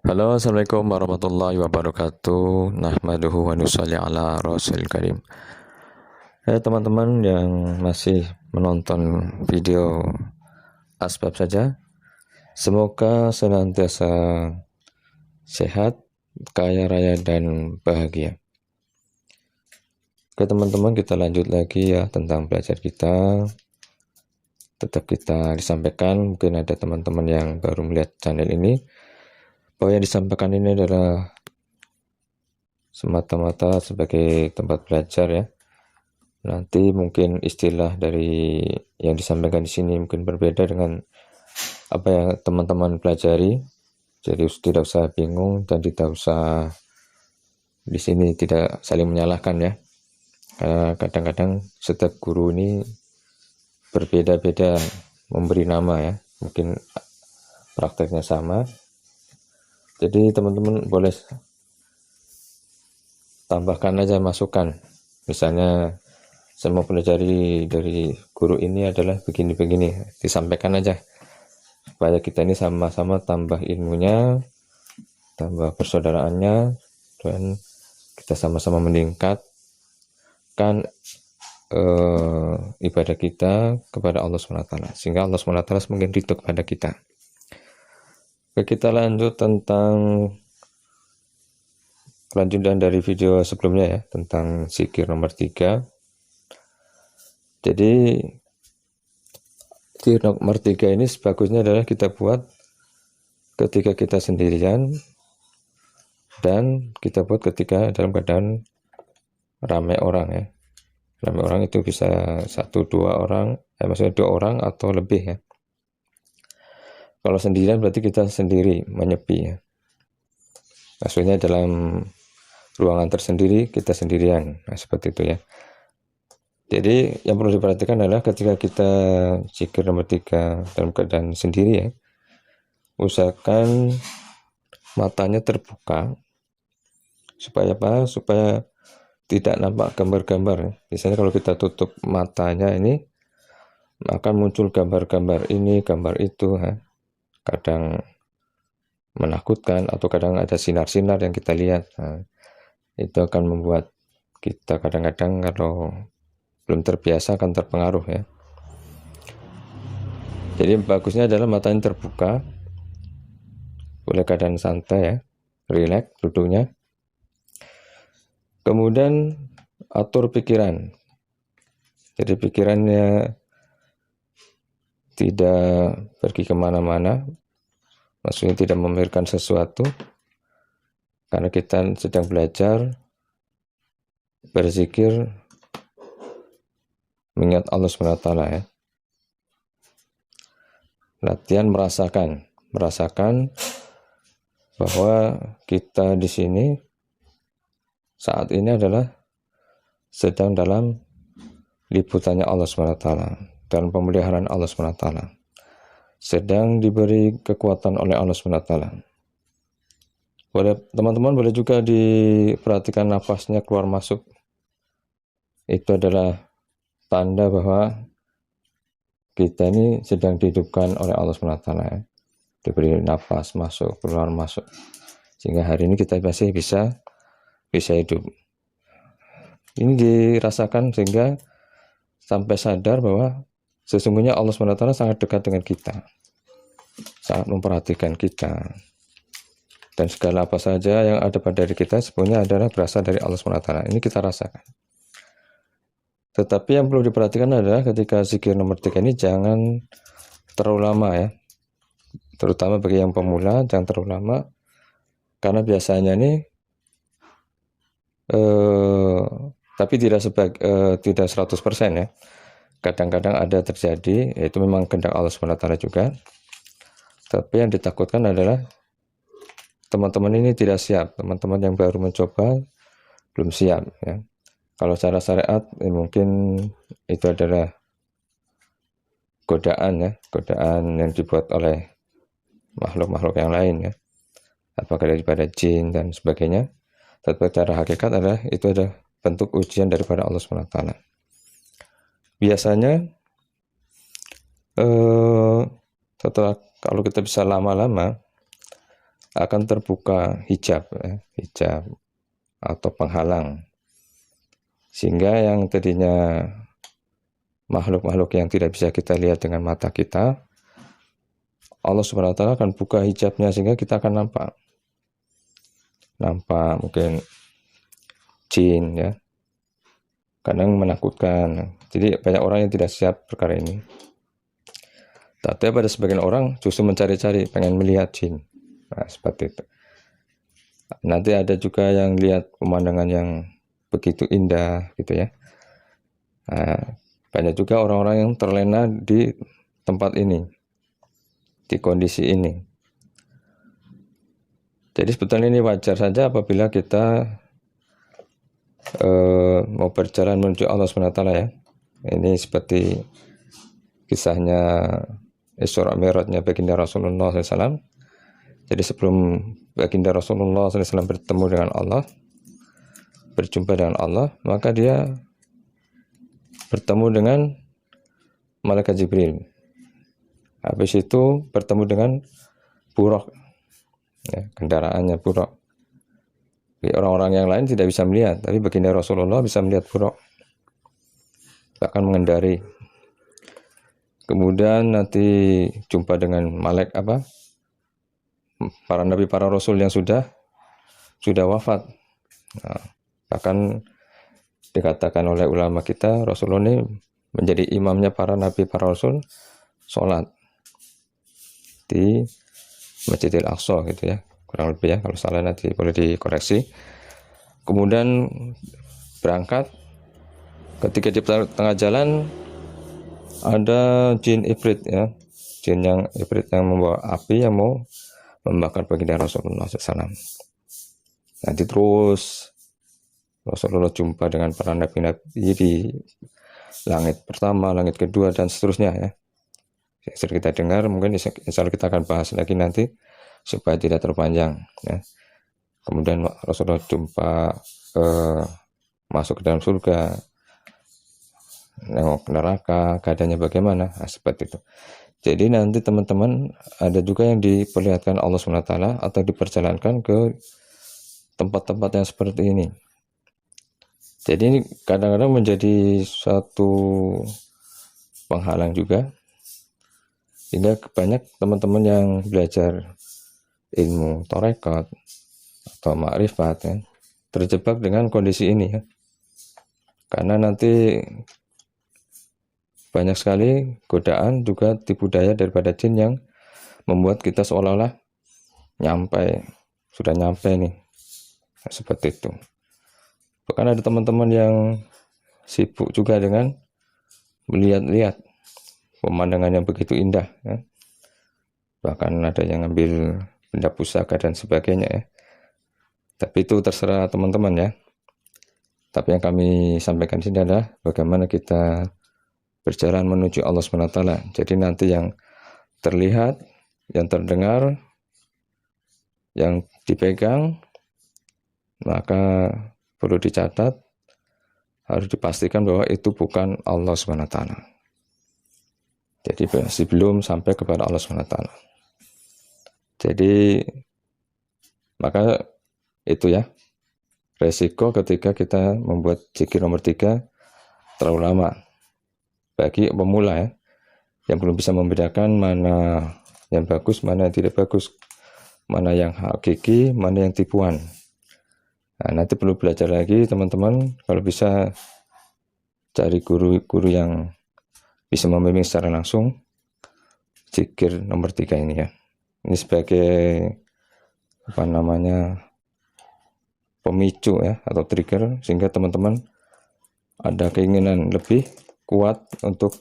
Halo, Assalamualaikum warahmatullahi wabarakatuh. Nahmaduhu wa nusalli ala rasul karim. Teman-teman yang masih menonton video Asbab saja, semoga senantiasa sehat, kaya raya dan bahagia. Oke teman-teman, kita lanjut lagi ya tentang belajar kita. Tetap kita disampaikan, mungkin ada teman-teman yang baru melihat channel ini, bahwa yang disampaikan ini adalah semata-mata sebagai tempat belajar ya. Nanti mungkin istilah dari yang disampaikan di sini mungkin berbeda dengan apa yang teman-teman pelajari. Jadi tidak usah bingung dan tidak usah di sini tidak saling menyalahkan ya. Karena kadang-kadang setiap guru ini berbeda-beda memberi nama ya. Mungkin prakteknya sama. Jadi teman-teman boleh tambahkan aja masukan. Misalnya saya mau pelajari dari guru ini adalah begini-begini, disampaikan aja supaya kita ini sama-sama tambah ilmunya, tambah persaudaraannya, dan kita sama-sama meningkatkan ibadah kita kepada Allah SWT, sehingga Allah SWT semakin ridho kepada kita. Oke, kita lanjut tentang kelanjutan dari video sebelumnya ya, tentang zikir nomor 3. Jadi zikir nomor 3 ini sebagusnya adalah kita buat ketika kita sendirian dan kita buat ketika dalam keadaan ramai orang ya. Ramai orang itu bisa 1-2 orang, maksudnya 2 orang atau lebih ya. Kalau sendirian berarti kita sendiri, menyepi ya. Maksudnya dalam ruangan tersendiri kita sendirian, nah seperti itu ya. Jadi yang perlu diperhatikan adalah ketika kita zikir nomor 3 dalam keadaan sendiri ya, usahakan matanya terbuka. Supaya apa? Supaya tidak nampak gambar-gambar. Biasanya kalau kita tutup matanya ini, akan muncul gambar-gambar ini, gambar itu. Ya. Kadang menakutkan atau kadang ada sinar-sinar yang kita lihat. Nah, itu akan membuat kita kadang-kadang kalau belum terbiasa akan terpengaruh ya. Jadi bagusnya adalah matanya terbuka, boleh keadaan santai ya, rileks duduknya. Kemudian atur pikiran. Jadi pikirannya tidak pergi kemana-mana, maksudnya tidak memikirkan sesuatu, karena kita sedang belajar berzikir mengingat Allah SWT ya. Latihan merasakan bahwa kita di sini saat ini adalah sedang dalam liputannya Allah SWT, dalam pemeliharaan Allah SWT, sedang diberi kekuatan oleh Allah SWT. Teman-teman boleh juga diperhatikan nafasnya keluar masuk. Itu adalah tanda bahwa kita ini sedang dihidupkan oleh Allah SWT ya. Diberi nafas masuk keluar masuk, sehingga hari ini kita masih bisa hidup. Ini dirasakan sehingga sampai sadar bahwa sesungguhnya Allah SWT sangat dekat dengan kita, sangat memperhatikan kita, dan segala apa saja yang ada pada diri kita sebenarnya adalah berasal dari Allah SWT. Ini kita rasakan. Tetapi yang perlu diperhatikan adalah ketika zikir nomor 3 ini jangan terlalu lama ya, terutama bagi yang pemula jangan terlalu lama, karena biasanya nih tapi tidak 100% ya. Kadang-kadang ada terjadi, yaitu memang kehendak Allah SWT juga. Tapi yang ditakutkan adalah teman-teman ini tidak siap, teman-teman yang baru mencoba belum siap ya. Kalau secara syariat mungkin itu adalah godaan yang dibuat oleh makhluk-makhluk yang lain ya, apakah daripada jin dan sebagainya. Tetapi secara hakikat adalah itu adalah bentuk ujian daripada Allah SWT. Biasanya setelah kalau kita bisa lama-lama, akan terbuka hijab, hijab atau penghalang, sehingga yang tadinya makhluk-makhluk yang tidak bisa kita lihat dengan mata kita, Allah SWT akan buka hijabnya sehingga kita akan nampak mungkin jin, ya, kadang menakutkan. Jadi banyak orang yang tidak siap perkara ini. Tapi pada sebagian orang justru mencari-cari, pengen melihat jin. Nah, seperti itu. Nanti ada juga yang lihat pemandangan yang begitu indah, gitu ya. Nah, banyak juga orang-orang yang terlena di tempat ini, di kondisi ini. Jadi sebetulnya ini wajar saja apabila kita mau berjalan menuju Allah SWT, ya. Ini seperti kisahnya Isra Mi'rajnya baginda Rasulullah SAW. Jadi sebelum baginda Rasulullah SAW bertemu dengan Allah, berjumpa dengan Allah, maka dia bertemu dengan malaikat Jibril. Habis itu bertemu dengan buraq, ya, kendaraannya buraq. Orang-orang yang lain tidak bisa melihat, tapi baginda Rasulullah bisa melihat buraq, bahkan mengendari. Kemudian nanti jumpa dengan para nabi, para rasul yang sudah wafat. Nah, bahkan dikatakan oleh ulama kita, Rasulullah ini menjadi imamnya para nabi, para rasul, sholat di Masjidil Aqsa, gitu ya, kurang lebih, ya, kalau salah nanti boleh dikoreksi. Kemudian berangkat, ketika di tengah jalan ada jin ifrit, ya, jin yang ifrit yang membawa api yang mau membakar baginda Rasulullah SAW. Nanti terus Rasulullah jumpa dengan para nabi-nabi di langit pertama, langit kedua, dan seterusnya, ya. Yang kita dengar, mungkin insya Allah kita akan bahas lagi nanti supaya tidak terpanjang, ya. Kemudian Rasulullah jumpa masuk ke dalam surga, nengok neraka, keadaannya bagaimana, nah, seperti itu. Jadi nanti teman-teman ada juga yang diperlihatkan Allah SWT atau diperjalankan ke tempat-tempat yang seperti ini. Jadi ini kadang-kadang menjadi satu penghalang juga, sehingga banyak teman-teman yang belajar ilmu tarekat atau ma'rifat, ya, terjebak dengan kondisi ini, ya. Karena nanti banyak sekali godaan juga tipu daya daripada jin yang membuat kita seolah-olah sudah nyampe nih, nah, seperti itu. Bahkan ada teman-teman yang sibuk juga dengan melihat-lihat pemandangan yang begitu indah, ya. Bahkan ada yang ngambil benda pusaka dan sebagainya, ya. Tapi itu terserah teman-teman, ya. Tapi yang kami sampaikan di sini adalah bagaimana kita berjalan menuju Allah SWT. Jadi nanti yang terlihat, yang terdengar, yang dipegang, maka perlu dicatat, harus dipastikan bahwa itu bukan Allah SWT. Jadi sebelum sampai kepada Allah SWT. Jadi maka itu, ya, resiko ketika kita membuat zikir nomor 3 terlalu lama bagi pemula, ya, yang belum bisa membedakan mana yang bagus, mana yang tidak bagus, mana yang hakiki, mana yang tipuan. Nah, nanti perlu belajar lagi teman-teman, kalau bisa cari guru-guru yang bisa membimbing secara langsung zikir nomor 3 ini, ya. Ini sebagai pemicu, ya, atau trigger, sehingga teman-teman ada keinginan lebih kuat untuk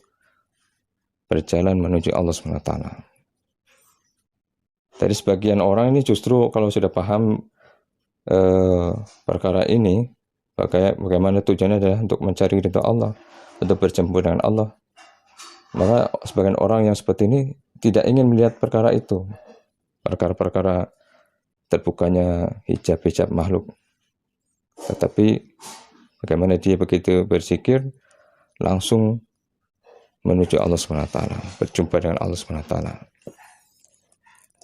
berjalan menuju Allah SWT. Dari sebagian orang ini justru kalau sudah paham perkara ini, bagaimana tujuannya adalah untuk mencari ridha Allah, untuk berjumpa dengan Allah, maka sebagian orang yang seperti ini tidak ingin melihat perkara itu, perkara-perkara terbukanya hijab-hijab makhluk. Tetapi bagaimana dia begitu berzikir langsung menuju Allah SWT, berjumpa dengan Allah SWT.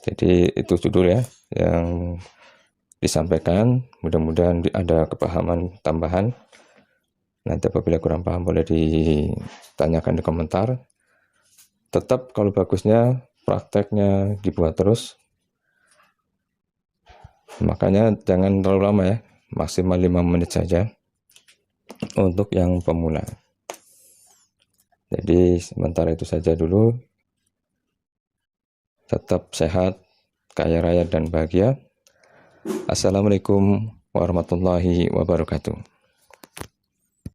Jadi itu judul ya yang disampaikan, mudah-mudahan ada kepahaman tambahan. Nanti apabila kurang paham boleh ditanyakan di komentar. Tetap kalau bagusnya prakteknya dibuat terus, makanya jangan terlalu lama ya, maksimal 5 menit saja untuk yang pemula. Jadi sementara itu saja dulu. Tetap sehat, kaya raya dan bahagia. Assalamualaikum warahmatullahi wabarakatuh.